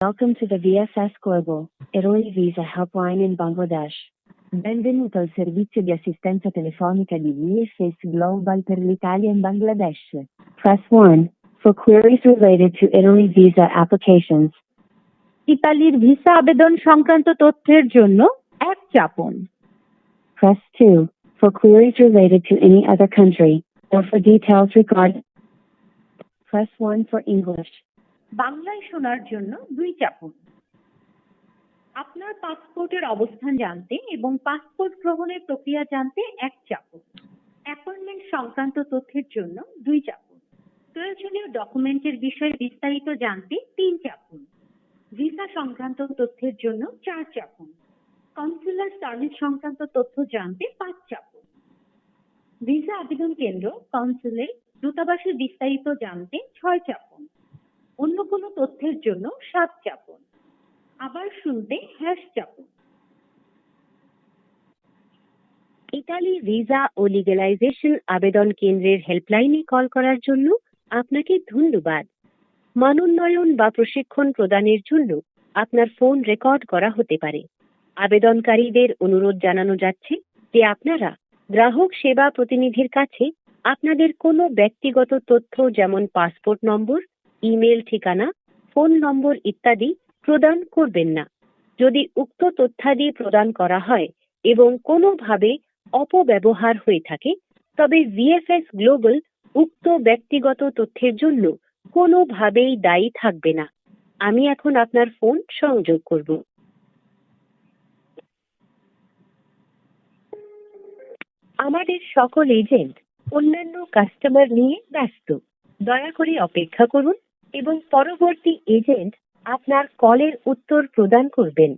Welcome to the VFS Global Italy Visa Helpline in Bangladesh. Benvenuto al servizio di assistenza telefonica di VFS Global per l'Italia in Bangladesh. Press 1 for queries related to Italy visa applications. ইতালির visa আবেদন সংক্রান্ত তথ্যের জন্য 1 চাপুন। Press 2 for queries related to any other country or for details regarding. Press 1 for English. বাংলায় শোনার জন্য 2 চাপুন। আপনার পাসপোর্টের অবস্থান জানতে এবং পাসপোর্ট গ্রহণের প্রক্রিয়া জানতে 1 চাপুন। অ্যাপয়েন্টমেন্ট সংক্রান্ত তথ্যের জন্য 2 চাপুন। প্রয়োজনীয় ডকুমেন্টের বিষয়ে বিস্তারিত জানতে 3 চাপুন। ভিসা সংক্রান্ত তথ্যের জন্য 4 চাপুন। কনসুলার সার্ভিস সংক্রান্ত তথ্য জানতে 5 চাপুন। ভিসা আবেদন কেন্দ্র, কনসুলেট, দূতাবাসের বিস্তারিত জানতে 6 চাপুন। অন্য কোনো তথ্যের জন্য 7 চাপুন। আবার শুনতে # চাপুন। ইতালি ভিসা ও লিগ্যালাইজেশন আবেদন কেন্দ্রের হেল্পলাইনে কল করার জন্য আপনাকে ধন্যবাদ। মানোন্নয়ন বা প্রশিক্ষণ প্রদানের জন্য আপনার ফোন রেকর্ড করা হতে পারে। আবেদনকারীদের অনুরোধ জানানো যাচ্ছে যে আপনারা গ্রাহক সেবা প্রতিনিধির কাছে আপনাদের কোনো ব্যক্তিগত তথ্য যেমন পাসপোর্ট নম্বর, ইমেল ঠিকানা, ফোন নম্বর ইত্যাদি প্রদান করবেন না। যদি উক্ত তথ্যাদি প্রদান করা হয় এবং কোনোভাবে অপব্যবহার হয়ে থাকে তবে ভিএফএস গ্লোবাল উক্ত ব্যক্তিগত তথ্যের জন্য কোনোভাবেই দায়ী থাকবে না। আমি এখন আপনার ফোন সংযোগ করব। আমাদের সকল এজেন্ট অন্যান্য কাস্টমার নিয়ে ব্যস্ত। দয়া করে অপেক্ষা করুন এবং পরবর্তী এজেন্ট আপনার কলের উত্তর প্রদান করবেন।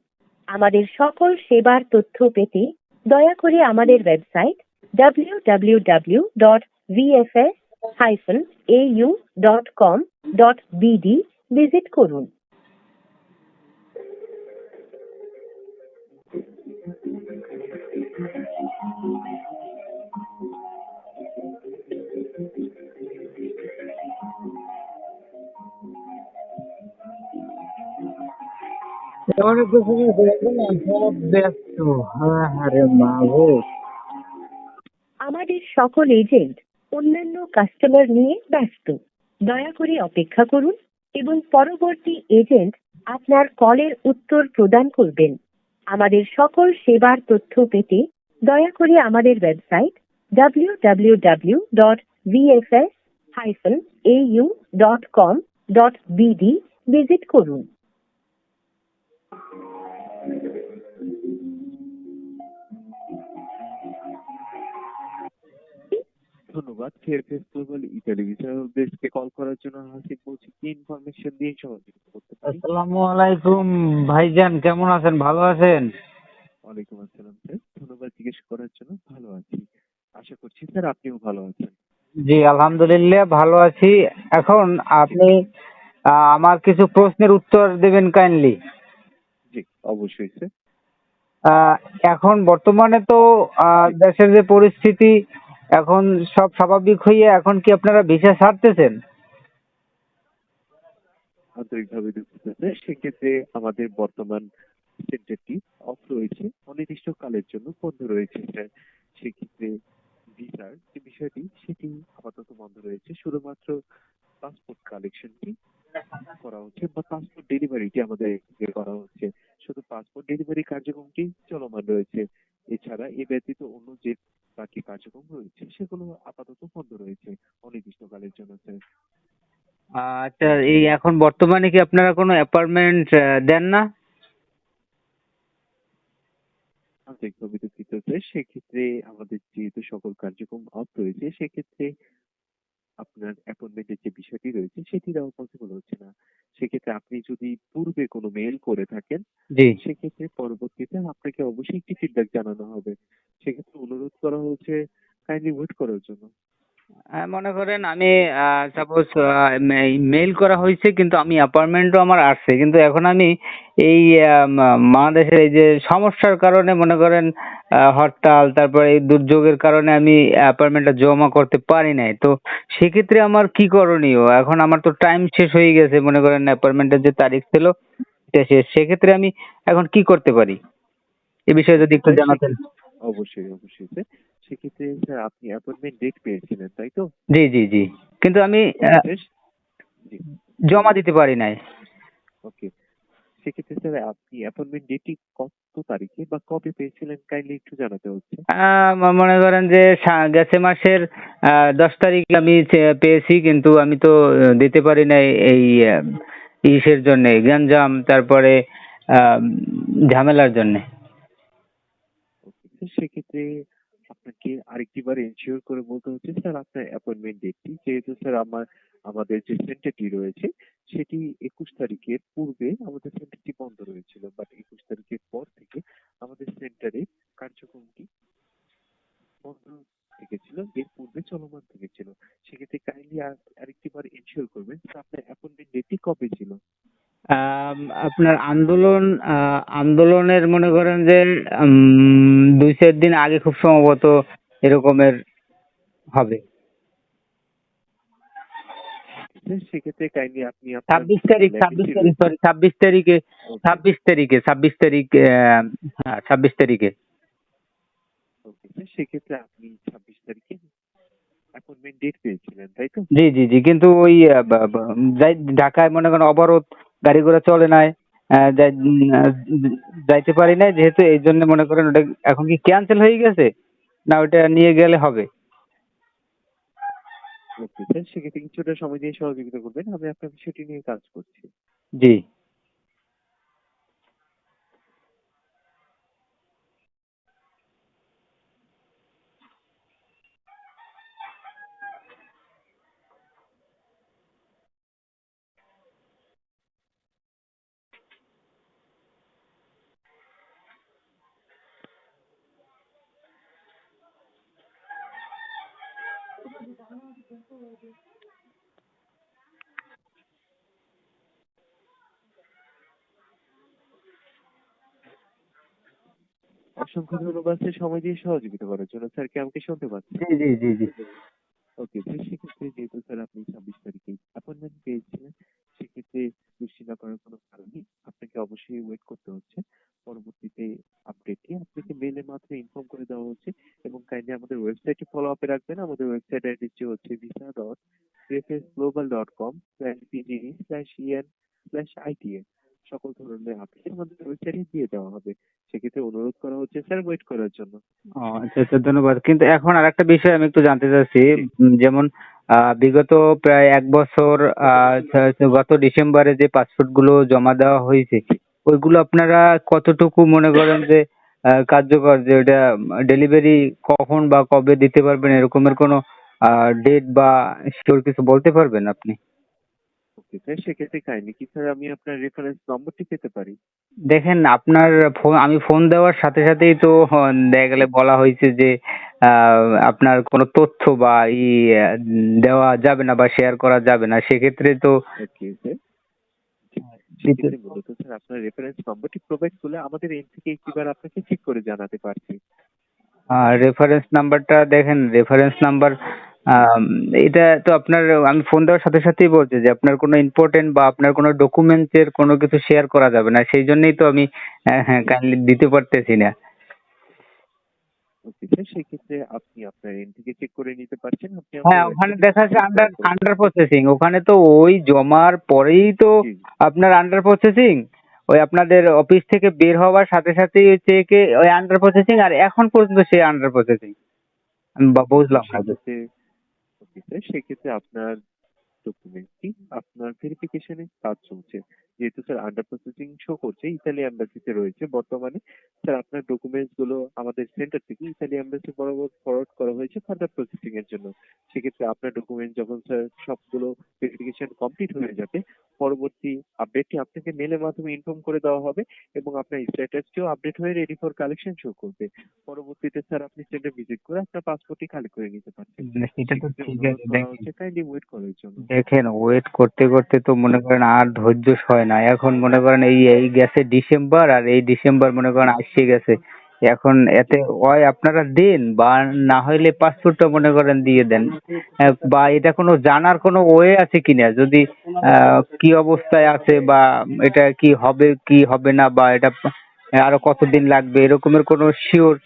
আমাদের সকল সেবার তথ্য পেতে দয়া করে আমাদের ওয়েবসাইট www.vfs-au.com.bd ভিজিট করুন। আমাদের সকল এজেন্ট অন্যান্য কাস্টমার নিয়ে ব্যস্ত। দয়া করে অপেক্ষা করুন এবং পরবর্তী এজেন্ট আপনার কলের উত্তর প্রদান করবেন। আমাদের সকল সেবার তথ্য পেতে দয়া করে আমাদের ওয়েবসাইট www.vfs-au.com.bd ভিজিট করুন। ধন্যবাদ। ভিএফএস গ্লোবাল ইতালি ভিসা ডেস্কে কল করার জন্য হাসিব বলছি। কি ইনফরমেশন দিয়ে সহযোগিতা করতে পারি? আসসালামু আলাইকুম ভাইজান, কেমন আছেন? ভালো আছেন? ওয়ালাইকুম আসসালাম স্যার, ধন্যবাদ জিজ্ঞেস করার জন্য। ভালো আছি, আশা করছি স্যার আপনিও ভালো আছেন। জি আলহামদুলিল্লাহ ভালো আছি। এখন আপনি আমার কিছু প্রশ্নের উত্তর দেবেন কাইন্ডলি। জি অবশ্যই স্যার। এখন বর্তমানে তো দেশের যে পরিস্থিতি, এখন সব স্বাভাবিক হয়ে এখন কি আপনারা ভিসা ছাড়তেছেন? আন্তরিকভাবে দুঃখিত স্যার, সেক্ষেত্রে আমাদের বর্তমান সেন্টারটি অফ রয়েছে, অনির্দিষ্টকালের জন্য বন্ধ রয়েছে স্যার। সেক্ষেত্রে ভিসার যে বিষয়টি সেটি আপাতত বন্ধ রয়েছে। শুধুমাত্র পাসপোর্ট কালেকশনটি করা হচ্ছে বা পাসপোর্ট ডেলিভারিটি আমাদের করা হচ্ছে। শুধু পাসপোর্ট ডেলিভারি কার্যক্রমটি চলমান রয়েছে। এছাড়া এ ব্যতীত অন্য যে বাকি কার্যক্রম রয়েছে সেগুলো আপাতত বন্ধ রয়েছে অনির্দিষ্টকালের জন্য স্যার। আচ্ছা, এই এখন বর্তমানে কি আপনারা কোনো অ্যাপার্টমেন্ট দেন না? আন্তরিকভাবে দুঃখিত স্যার, সেক্ষেত্রে আমাদের যেহেতু সকল কার্যক্রম অফ রয়েছে সেক্ষেত্রে আপনার অ্যাপয়েন্টমেন্টের যে বিষয়টি রয়েছে সেটি দেওয়া পসিবল হচ্ছে না। সেক্ষেত্রে আপনি যদি পূর্বে কোনো মেইল করে থাকেন জি সেক্ষেত্রে পরবর্তীতে আপনাকে অবশ্যই একটি ফিডব্যাক জানানো হবে। সেক্ষেত্রে অনুরোধ করা হচ্ছে কাইন্ডলি ওয়েট করার জন্য। মনে করেন আমি সাপোজ মেইল করা হয়েছে কিন্তু আমি অ্যাপার্টমেন্টও আমার আসছে, কিন্তু এখন আমি এই বাংলাদেশের এই যে সমস্যার কারণে মনে করেন হরতাল, তারপরে এই দুর্যোগের কারণে আমি অ্যাপার্টমেন্টটা জমা করতে পারি নাই। তো সেক্ষেত্রে আমার কি করণীয়? এখন আমার তো টাইম শেষ হয়ে গেছে, মনে করেন অ্যাপার্টমেন্টের যে তারিখ ছিল ডেটটা শেষ, সেক্ষেত্রে আমি এখন কি করতে পারি এ বিষয়ে যদি একটু স্যার জানাতেন। অবশ্যই অবশ্যই স্যার, সেক্ষেত্রে স্যার আপনি অ্যাপয়েন্টমেন্ট ডেট পেয়েছিলেন তাই তো? জি জি জি, কিন্তু আমি ওকে স্যার। জি জমা দিতে পারি নাই। ওকে, সেক্ষেত্রে স্যার আপনি অ্যাপয়েন্টমেন্ট ডেটটি কত তারিখে বা কবে পেয়েছিলেন কাইন্ডলি একটু জানাতে হচ্ছে। মনে করেন যে গেছে মাসের 10 তারিখে আমি পেয়েছি, কিন্তু আমি তো দিতে পারি নাই এই ইসের জন্য, গ্যাঞ্জাম, তারপরে আহ, ঝামেলার জন্য। ওকে স্যার, সেক্ষেত্রে আপনাকে আরেকটিবার এনশিওর করে বলতে হচ্ছে স্যার আপনার অ্যাপয়েন্টমেন্ট ডেটটি, যেহেতু স্যার আমাদের যে সেন্টারটি রয়েছে সেটি 21 তারিখের পূর্বে আমাদের সেন্টারটি বন্ধ রয়েছিল, বাট 21 তারিখের পর থেকে আমাদের সেন্টারে কার্যক্রমটি বন্ধ থেকেছিল, এর পূর্বে চলমান থেকেছিল। সেক্ষেত্রে কাইন্ডলি আরেকটিবার এনশিওর করবেন স্যার আপনার অ্যাপয়েন্টমেন্ট ডেটটি কবে ছিল। আপনার আন্দোলনের মনে করেন যে 2-4 দিন আগে খুব সম্ভবত এরকমের হবে। স্যার সেক্ষেত্রে কাইন্ডলি আপনি আপনার 26 তারিখ, সরি 26 তারিখে, ওকে 26 তারিখ, হ্যাঁ 26 তারিখে। ওকে স্যার, সেক্ষেত্রে আপনি 26 তারিখে অ্যাপয়েন্টমেন্ট ডেট পেয়েছিলেন তাই তো? জি জি জি, কিন্তু ওই ঢাকায় মনে করেন অবরোধ, গাড়ি ঘোড়া চলে নাই, যাইতে পারি নাই, যেহেতু এই জন্য মনে করেন ওটা এখন কি ক্যান্সেল হয়ে গেছে না ওটা নিয়ে গেলে হবে। ওকে স্যার, সেক্ষেত্রে কিছুটা সময় দিয়ে সহযোগিতা করবেন, আমি আপনার বিষয়টি নিয়ে কাজ করছি। জি। অসংখ্য ধন্যবাদ স্যার সময় দিয়ে সহযোগিতা করার জন্য। স্যার কি আমাকে শুনতে পাচ্ছেন? জি জি জি জি। ওকে স্যার, সেক্ষেত্রে যেহেতু স্যার আপনি 26 তারিখে অ্যাপয়েন্টমেন্ট পেয়েছিলেন, সেক্ষেত্রে দুশ্চিন্তা করার কোনো কারণ নেই, আপনাকে অবশ্যই ওয়েট করতে হচ্ছে। পরবর্তীতে আপডেটটি আপনাকে মেলের মাধ্যমে ইনফর্ম করে দেওয়া হচ্ছে, এবং কাইন্ডলি আমাদের ওয়েবসাইটে ফলো আপে রাখবেন। আমাদের ওয়েবসাইট অ্যাড্রেসটি হচ্ছে visa.refresglobal.com/pgd/en/itn। সকল ধরনের আপডেট আমাদের ওয়েবসাইটে দিয়ে দেওয়া হবে। সেক্ষেত্রে অনুরোধ করা হচ্ছে স্যার ওয়েট করার জন্য। ও আচ্ছা আচ্ছা, ধন্যবাদ। কিন্তু এখন আরেকটা বিষয় আমি একটু জানতে চাচ্ছি, জি যেমন বিগত প্রায় 1 বছর, গত ডিসেম্বরে যে পাসপোর্ট গুলো জমা দেওয়া হয়েছে, জি ওইগুলো আপনারা কতটুকু মনে করেন যে কার্যকর, যে ওটা ডেলিভারি কখন বা কবে দিতে পারবেন, এরকমের কোনো ডেট বা শিওর কিছু বলতে পারবেন আপনি? ওকে স্যার, সেক্ষেত্রে কাইন্ডলি কি স্যার আমি আপনার রেফারেন্স নম্বরটি পেতে পারি? দেখেন, আপনার আমি ফোন দেওয়ার সাথে সাথেই তো দেখা গেলে বলা হয়েছে যে আপনার কোনো তথ্য বা দেওয়া যাবে না বা শেয়ার করা যাবে না, সেক্ষেত্রে তো ওকে স্যার, দিতে। সেক্ষেত্রে মূলত স্যার আপনার রেফারেন্স নম্বরটি প্রোভাইড করলে আমাদের এন্ড থেকে একটিবার আপনাকে চেক করে জানাতে পারছি। রেফারেন্স নাম্বারটা দেখেন, রেফারেন্স নাম্বার এটা তো আপনার, আমি ফোন দেওয়ার সাথে সাথেই বলছে যে আপনার কোনো ইম্পর্টেন্ট বা আপনার কোনো ডকুমেন্টসের কোনো কিছু শেয়ার করা যাবে না, সেই জন্যই তো আমি হ্যাঁ কাইন্ডলি দিতে পারতেছি না। ওকে স্যার, সেক্ষেত্রে আপনি আপনার এন্ড থেকে চেক করে নিতে পারছেন, আপনি হ্যাঁ, আমাদের ওখানে ওয়েবসাইটে দেখা যাচ্ছে চেক আন্ডার করে। আন্ডার প্রসেসিং, ওখানে তো ওই জমার পরেই তো জি আপনার আন্ডার প্রসেসিং, ওই আপনাদের অফিস থেকে বের হওয়ার সাথে সাথেই চেকে ওই আন্ডার প্রসেসিং, আর এখন পর্যন্ত সেই আন্ডার প্রসেসিং আমি ওকে স্যার, বুঝলাম না যে। সেক্ষেত্রে ওকে স্যার, সেক্ষেত্রে আপনার ডকুমেন্টটি আপনার ভেরিফিকেশনের কাজ চলছে, যেহেতু স্যার আন্ডার প্রসেসিং শো করছে ইতালি এম্বাসিতে রয়েছে বর্তমানে। স্যার আপনার ডকুমেন্টস গুলো আমাদের সেন্টার থেকে ইতালি এম্বাসি বরাবর ফরওয়ার্ড করা হয়েছে ফার্দার প্রসেসিং এর জন্য। সেক্ষেত্রে আপনার ডকুমেন্ট যখন স্যার সবগুলো ভেরিফিকেশন কমপ্লিট হয়ে যাবে, পরবর্তী আপডেটটি আপনাকে মেলের মাধ্যমে ইনফর্ম করে দেওয়া হবে, এবং আপনার স্ট্যাটাসটিও আপডেট হয়ে রেডি ফর কালেকশন শো করবে। পরবর্তীতে স্যার আপনি সেন্টার ভিজিট করে আপনার পাসপোর্টটি খালি করে নিতে পারছেন। সেটা তো সেক্ষেত্রে ঠিক অনুরোধ আছে, করা দেখেন হচ্ছে কাইন্ডলি ওয়েট করার জন্য। দেখেন ওয়েট করতে করতে তো মনে করেন আর ধৈর্য সয় না, এখন মনে করেন এই এই গেছে ডিসেম্বর, আর এই ডিসেম্বর মনে করেন আসছে গেছে, এখন এতে হয় আপনারা দেন বা না হইলে পাসপোর্টটা মনে করেন দিয়ে দেন। বা এটা কোনো জানার কোনো ওয়ে আছে কিনা যদি কি অবস্থায় আছে বা এটা কি হবে না বা এটা আরো কতদিন লাগবে এরকমের কোনো শিওর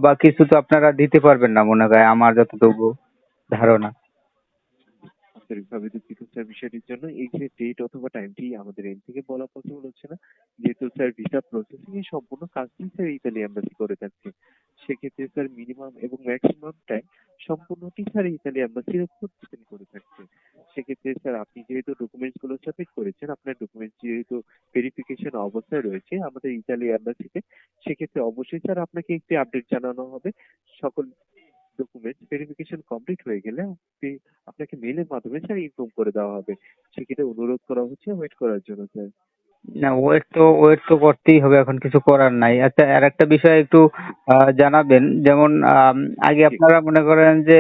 বা কিছু তো আপনারা দিতে পারবেন না মনে হয় আমার যতটুকু ধারণা। আন্তরিকভাবে দুঃখিত স্যার বিষয়টির জন্য। এই যে ডেট অথবা টাইমটি আমাদের এন্ড থেকে বলা পসিবল হচ্ছে না, যেহেতু স্যার ভিসা প্রসেসিং এর সম্পূর্ণ কাজটি স্যার ইতালি এম্বাসি করে থাকছে। সেক্ষেত্রে স্যার মিনিমাম এবং ম্যাক্সিমাম টাইম সম্পূর্ণটি স্যার ইতালি এম্বাসির উপর ডিপেন্ড করে থাকছে। সেক্ষেত্রে স্যার আপনি যেহেতু ডকুমেন্টস গুলো সাবমিট করেছেন, আপনার ডকুমেন্টস যেহেতু ভেরিফিকেশন অবস্থায় রয়েছে আমাদের ইতালি এম্বাসিতে, সেক্ষেত্রে অবশ্যই স্যার আপনাকে একটি আপডেট জানানো হবে। সকল ডকুমেন্টস ভেরিফিকেশন কমপ্লিট হয়ে গেলে আপনাকে মেইলের মাধ্যমে স্যার ইনফর্ম করে দেওয়া হবে। সেক্ষেত্রে অনুরোধ করা হচ্ছে ওয়েট করার জন্য স্যার। না ওয়েট তো করতেই হবে, এখন কিছু করার নাই। আচ্ছা, আর একটা বিষয় একটু জানাবেন, যেমন আগে জি আপনারা মনে করেন যে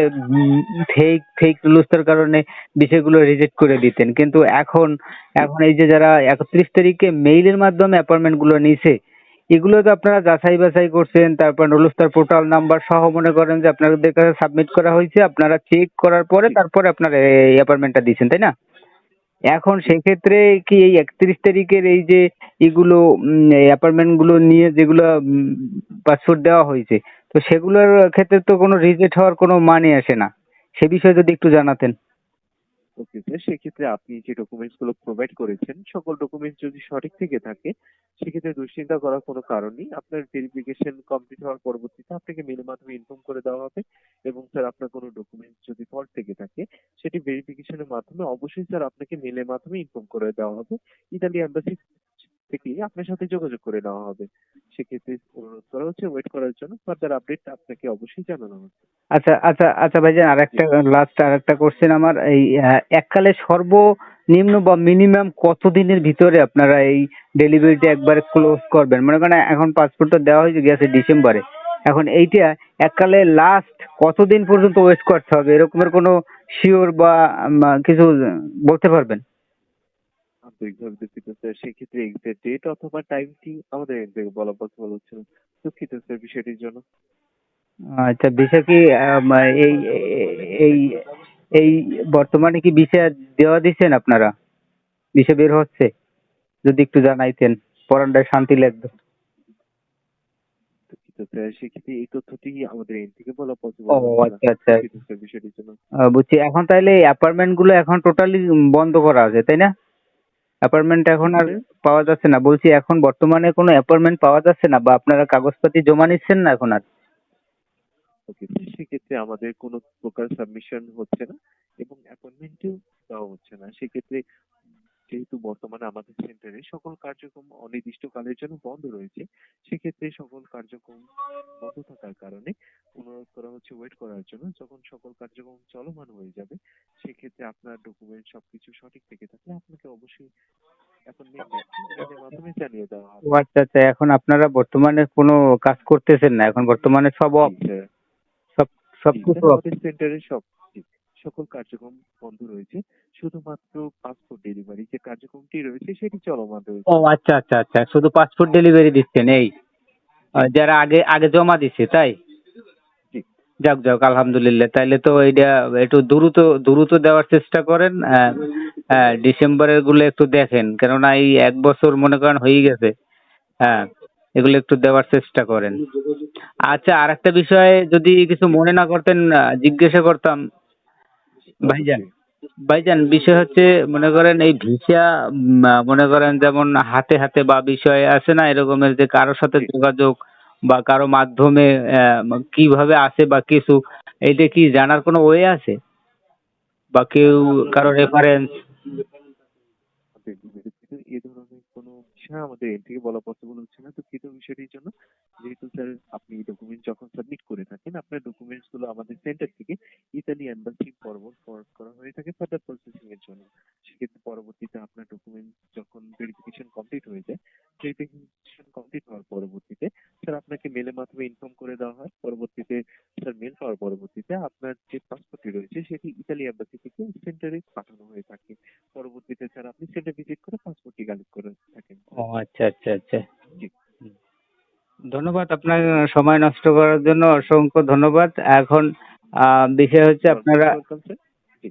ফেক ফেক রুলসের কারণে বিষয়গুলো রিজেক্ট করে দিতেন, কিন্তু এখন জি এখন এই যে যারা 31 তারিখে মেইলের মাধ্যমে অ্যাপয়েন্টমেন্ট গুলো নিছে, এগুলো তো আপনারা যাচাই বাছাই করছেন, তারপর রুলসটার পোর্টাল নাম্বার সহ মনে করেন যে আপনাদের কাছে সাবমিট করা হয়েছে, আপনারা চেক করার পরে জি তারপরে আপনারা এই অ্যাপয়েন্টমেন্টটা দিচ্ছেন, তাই না? এখন জি সেক্ষেত্রে কি এই 31 তারিখের এই যে এগুলো অ্যাপার্টমেন্ট গুলো নিয়ে যেগুলো পাসপোর্ট দেওয়া হয়েছে, তো সেগুলোর ক্ষেত্রে তো কোনো রিজেক্ট হওয়ার কোনো মানে আসে না। সে বিষয়ে যদি একটু জানাতেন। ওকে স্যার, সেক্ষেত্রে আপনি যে ডকুমেন্টস গুলো প্রোভাইড করেছেন সকল ডকুমেন্টস যদি সঠিক থেকে থাকে সেক্ষেত্রে দুশ্চিন্তা করার কোনো কারণ নেই। আপনার ভেরিফিকেশন কমপ্লিট হওয়ার পরবর্তীতে আপনাকে মেলের মাধ্যমে ইনফর্ম করে দেওয়া হবে। এবং স্যার আপনার কোনো ডকুমেন্টস যদি ফল্ট থেকে থাকে সেটি ভেরিফিকেশনের মাধ্যমে অবশ্যই স্যার আপনাকে মেলের মাধ্যমে ইনফর্ম করে দেওয়া হবে। ইতালি এম্বাসি থেকে আপনার সাথে যোগাযোগ করে নেওয়া হবে। সেক্ষেত্রে অনুরোধ করা হচ্ছে ওয়েট করার জন্য। ফার্দার আপডেট আপনাকে অবশ্যই জানানো হবে। আচ্ছা ভাইজান, জি আরেকটা কোশ্চেন আমার, এই এককালে সর্বনিম্ন বা মিনিমাম কতদিনের ভিতরে আপনারা এই ডেলিভারিটা একবারে ক্লোজ করবেন? মনে করেন এখন পাসপোর্টটা দেওয়া হয়েছে গেছে ডিসেম্বরে, এখন এইটা এককালে লাস্ট কতদিন পর্যন্ত ওয়েট করতে হবে এরকমের কোনো শিওর বা কিছু বলতে পারবেন? আন্তরিকভাবে দুঃখিত স্যার, সেক্ষেত্রে এক্সাক্ট ডেট অথবা টাইমটি আমাদের এন্ড থেকে বলা পসিবল হচ্ছে না। দুঃখিত স্যার বিষয়টির জন্য। আচ্ছা, ভিসা কি এই এই এই বর্তমানে কি ভিসা দেওয়া দিচ্ছেন আপনারা? ভিসা বের হচ্ছে? যদি একটু জানাইতেন, পরানটায় শান্তি লাগতো। দুঃখিত স্যার, সেক্ষেত্রে এই তথ্যটি আমাদের এন্ড থেকে বলা পসিবল ও হচ্ছে না। আচ্ছা। দুঃখিত স্যার বিষয়টির জন্য। বুঝছি। এখন তাইলে এই অ্যাপার্টমেন্ট গুলো এখন টোটালি বন্ধ করা আছে, তাই না? অ্যাপার্টমেন্ট জি এখন আর স্যার। পাওয়া যাচ্ছে না। বলছি এখন বর্তমানে কোনো অ্যাপার্টমেন্ট পাওয়া যাচ্ছে না বা আপনারা কাগজপাতি জমা নিচ্ছেন না এখন আর? ওকে স্যার, সেক্ষেত্রে আমাদের কোনো প্রকার সাবমিশন হচ্ছে না এবং অ্যাপয়েন্টমেন্টও দেওয়া হচ্ছে না। সেক্ষেত্রে যেহেতু বর্তমানে আমাদের সেন্টারে সকল কার্যক্রম অনির্দিষ্টকালের জন্য বন্ধ রয়েছে, সেক্ষেত্রে সকল কার্যক্রম বন্ধ থাকার কারণে অনুরোধ করা হচ্ছে ওয়েট করার জন্য। যখন সকল কার্যক্রম চলমান হয়ে যাবে সেক্ষেত্রে আপনার ডকুমেন্ট সবকিছু সঠিক থেকে থাকলে আপনাকে অবশ্যই অ্যাপয়েন্টমেন্ট ডেটটি মেইলের মাধ্যমে জানিয়ে দেওয়া ও হবে। আচ্ছা। এখন আপনারা বর্তমানে কোনো কাজ করতেছেন না, এখন বর্তমানে সব জি অফ, স্যার। সব জি সবকিছু স্যার, অফ। আমাদের সেন্টারে জি, সকল কার্যক্রম বন্ধ রয়েছে। শুধুমাত্র পাসপোর্ট ডেলিভারি যে কার্যক্রমটি রয়েছে সেটি চলমান ও রয়েছে। আচ্ছা। শুধু পাসপোর্ট ডেলিভারি দিচ্ছেন এই জি যারা আগে আগে জমা দিছে, তাই? জি যাক আলহামদুলিল্লাহ, তাইলে তো এইটা একটু দ্রুত দেওয়ার চেষ্টা করেন। ডিসেম্বরের গুলো একটু দেখেন, কেননা এই 1 বছর মনে করেন হয়ে গেছে। হ্যাঁ, এগুলো একটু দেওয়ার চেষ্টা করেন। আচ্ছা, আর একটা বিষয়ে যদি কিছু মনে না করতেন, জিজ্ঞাসা করতাম ভাইজান। অবশ্যই। ভাইজান, বিষয় হচ্ছে মনে করেন এই ভিসা মনে করেন যেমন হাতে বা বিষয় আছে না এরকমের যে কারোর সাথে জি যোগাযোগ বা কারো মাধ্যমে কিভাবে আসে বা কিছু, এইটা কি জানার কোনো ওয়ে আছে? বা কেউ কারো রেফারেন্স? আমাদের দুঃখিত, এ ধরনের কোনো বিষয় আমাদের এন্ড থেকে বলা পসিবল হচ্ছে না। দুঃখিত বিষয়টির জন্য। যেহেতু স্যার আপনি ডকুমেন্ট যখন সাবমিট করে থাকেন আপনার ডকুমেন্টস গুলো আমাদের সেন্টার থেকে ইতালি এম্বাসি ফরওয়ার্ড করা হয়ে থাকে ফার্দার প্রসেসিং এর জন্য। সেক্ষেত্রে পরবর্তীতে আপনার ডকুমেন্ট যখন ভেরিফিকেশন কমপ্লিট হয়ে যায়, ভেরিফিকেশন কমপ্লিট হওয়ার পরবর্তীতে স্যার আপনাকে মেলের মাধ্যমে ইনফর্ম করে দেওয়া হয়। পরবর্তীতে স্যার মেল পাওয়ার পরবর্তীতে আপনার যে পাসপোর্টটি রয়েছে সেটি ইতালি এম্বাসি থেকে সেন্টারে পাঠানো হয়ে থাকে। পরবর্তীতে স্যার আপনি সেন্টার ভিজিট করে পাসপোর্টটি কালেক্ট করে থাকেন ও স্যার। আচ্ছা। জি হুম। ধন্যবাদ আপনার সময় নষ্ট করার জন্য, অসংখ্য ধন্যবাদ। এখন বিষয় হচ্ছে আপনারা ওয়েলকাম স্যার। জি।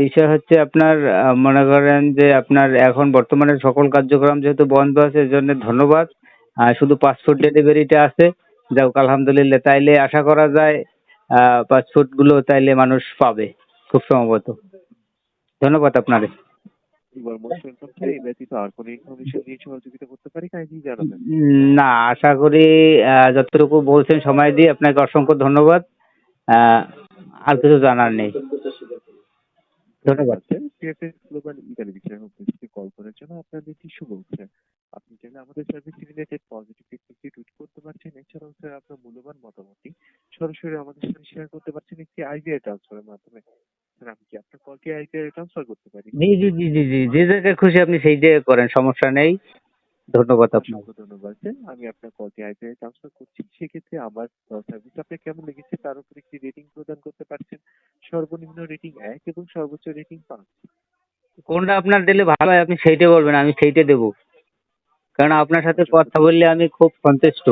বিষয় হচ্ছে আপনার মনে করেন যে আপনার এখন বর্তমানে সকল কার্যক্রম যেহেতু বন্ধ আছে এজন্য ধন্যবাদ। শুধু পাসপোর্ট ডেলিভারিটা আছে। যাক আলহামদুলিল্লাহ, তাইলে আশা করা যায় পাসপোর্ট গুলো তাইলে মানুষ পাবে খুব সম্ভবত। ধন্যবাদ আপনারে। You are most welcome sir. এই ব্যতীত আর কোনো ইনফরমেশন নিয়ে সহযোগিতা করতে পারি কাইন্ডলি জানাবেন। না, আশা করি যতটুকু বলছেন সময় দিয়ে আপনাকে অসংখ্য ধন্যবাদ। আহ, আর কিছু জানার নেই। ধন্যবাদ। স্যার। সিএফএস গ্লোবাল ইতালি বিষয় অফিসে কল করার জন্য আপনাদের শুভ স্যার। আপনি চাইলে আমাদের সার্ভিস রিলেটেড পজিটিভ ফিডব্যাকটি টুইট করতে পারছেন। এছাড়াও স্যার আপনার মূল্যবান মতামতটি সরাসরি আমাদের সাথে শেয়ার করতে পারছেন একটি আইভিআর ট্রান্সফারের মাধ্যমে। স্যার আমি কি আপনার কলকে আইভিআর ট্রান্সফার করতে পারি? জি জি জি জি জি, যে জায়গায় খুশি আপনি সেই জায়গায় করেন, সমস্যা নেই। ধন্যবাদ আপনাকে। অসংখ্য ধন্যবাদ স্যার। আমি আপনার কলটি আইভিআর ট্রান্সফার করছি। সেক্ষেত্রে আমার সার্ভিস আপনার কেমন লেগেছে তার উপর একটি রেটিং প্রদান করতে পারছেন। সর্বনিম্ন রেটিং 1 এবং সর্বোচ্চ রেটিং 5। কোনটা আপনার দিলে ভালো হয় আপনি সেইটা বলবেন, আমি সেইটা দেবো। কারণ আপনার সাথে কথা বললে আমি খুব সন্তুষ্ট।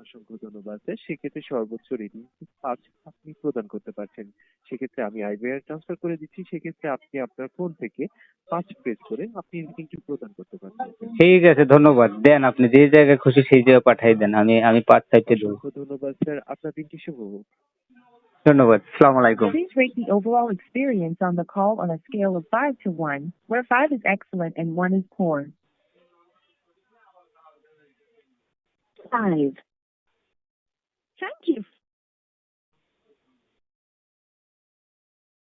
অসংখ্য ধন্যবাদ স্যার। সেক্ষেত্রে সর্বোচ্চ রেটিং 5 আপনি প্রদান করতে পারছেন। সেক্ষেত্রে আমি আইভিআর ট্রান্সফার করে দিচ্ছি। সেক্ষেত্রে আপনি আপনার ফোন থেকে 5 প্রেস করে আপনি রেটিংটি প্রদান করতে পারছেন। ঠিক আছে, ধন্যবাদ। দেন আপনি যে জায়গায় খুশি সেই জায়গায় পাঠিয়ে দেন, আমি 5 সাইডে দেবো। অসংখ্য ধন্যবাদ স্যার। আপনার দিনটি শুভ হোক। ধন্যবাদ। আসসালামু আলাইকুম। Please rate the overall experience on the call on a scale of 5 to 1, where 5 is excellent and 1 is poor. 5. Thank you